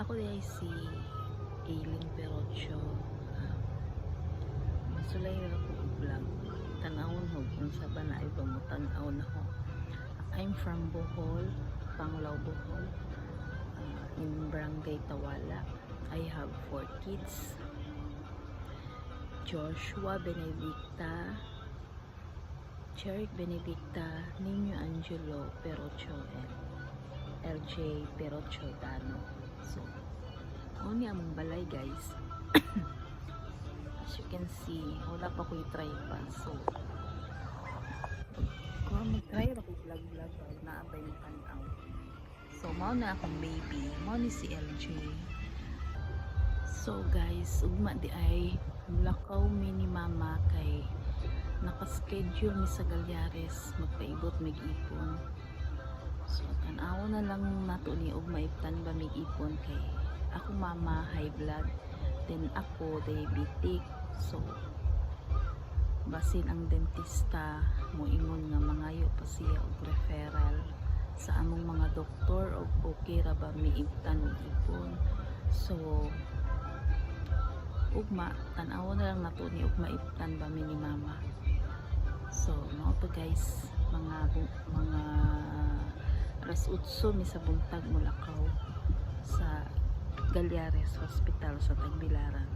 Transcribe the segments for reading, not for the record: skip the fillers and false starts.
Ako din si Aileen Perocho. Masulay na ako vlog. Tanawon ho kung sa ba na iba mo tanaw na ho. I'm from Bohol, Panglao, Bohol. In Barangay Tawala. I have 4 kids. Joshua Benedicta, Jeric Benedicta, Nino Angelo Perocho, and LJ Perocho Dano. So, ni among balay guys. As you can see, wala pa ko i-try pa. So, kung mag-try ako vlog pag naabay mo kanaw. So, mao na akong baby. Mao ni si LJ. So guys, ugma di ay lakaw mi ni mama kay naka-schedule mi sa Galyares magpaibot mig-ipon. So tan-aw na lang nato ni ug maibtan ba mig-ipon kay ako mama high blood, then ako diabetic. So basin ang dentista moingon nga mangayo pa siya og referral sa among mga doktor og okay ra ba miibtan og ipon. So ugma, tanaw na lang nato ni ugma ibtan ba mi ni mama. So mao to guys, mga alas 8 mi sa buntag Mulakaw sa Galyares Hospital sa Tagbilaran.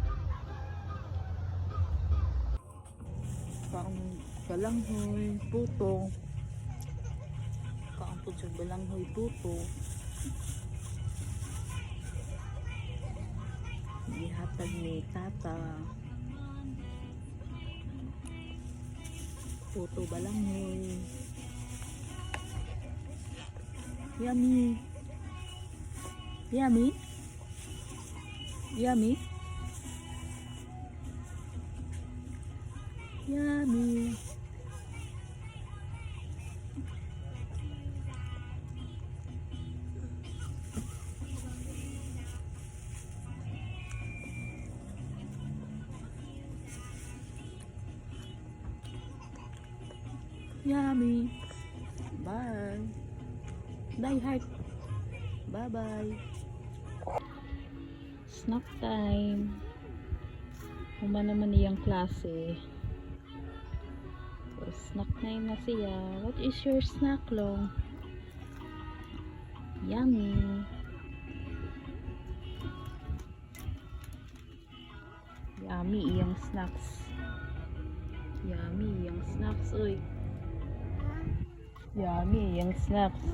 Kaang balanghoy puto, kaang pud sa balanghoy puto. Ihatag ni tata puto balanghoy. Yummy, yummy, yummy, yummy. Yummy. Bye. Die hard. Bye bye. Snack time. Huma naman niyang klase. So, snack time na siya. What is your snack, Long? Yummy. Yummy iyang snacks. Yummy iyang snacks, oy. Yummy yung snacks.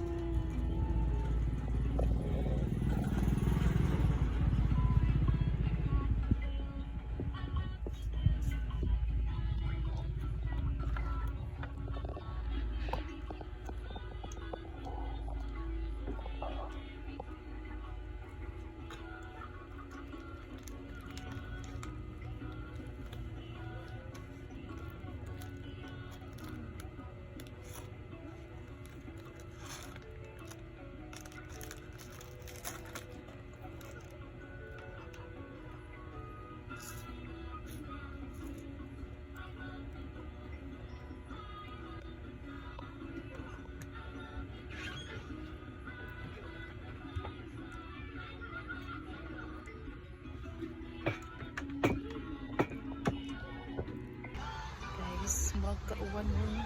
Kauwan mo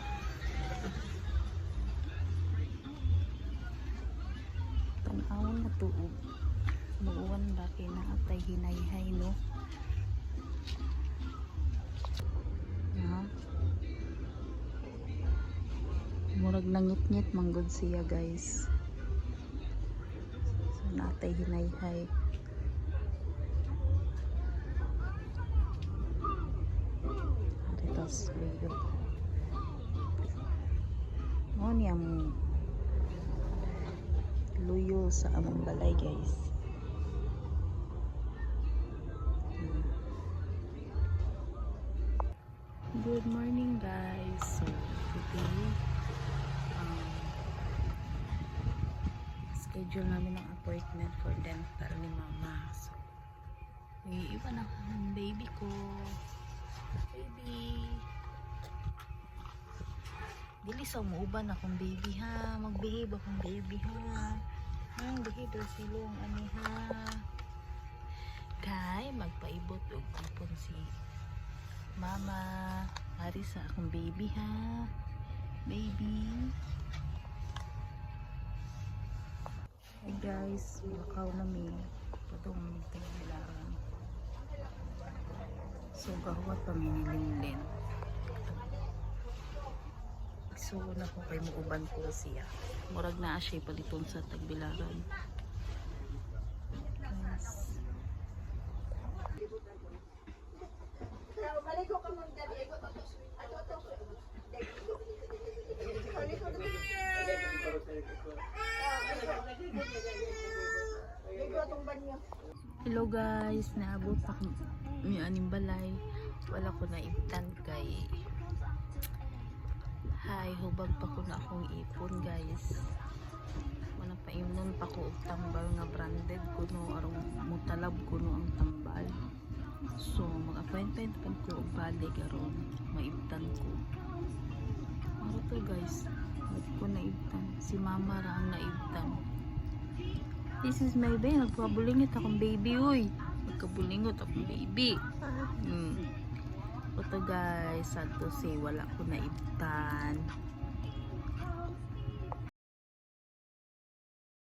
tanawon na tuog muuwan ba kay naatay hinayhay no murag nangit-ngit manggod siya guys. So naatay hinayhay. Aritos luyo mo niyang luyo sa among balay guys. Good morning guys. So today schedule namin ng appointment for dental ni mama. So iiwan ako ng baby ko. Baby, dili sa umuuban akong baby ha. Mag-behave akong baby ha. Behave silong ani ha. kay magpaibot og ipon si Mama hari sa akong baby ha. Baby. Hey guys, lakaw na mi. Padong tagbilaran. So gahuwat pa minilinglen. So na ko kay muuban ko siya. Murag na siya paliton sa tagbilaran. Guys. Hello guys, naabot ako yung aning balay. Wala ko na ibtan kay hubag pa ko na akong ipon guys. Wala pa imnon pa ko og tambal nga branded kuno arong mutalab kuno ang tambal. So mag-appointment pa ko og balik aron maibtan ko. Ano to guys? Hindi ko naibtan. Si Mama ra ang naibtan. This is my baby. Nagpabulingit akong baby, uy. Nagkabulingot akong baby. Ito guys, sad to say, wala ko naibtan.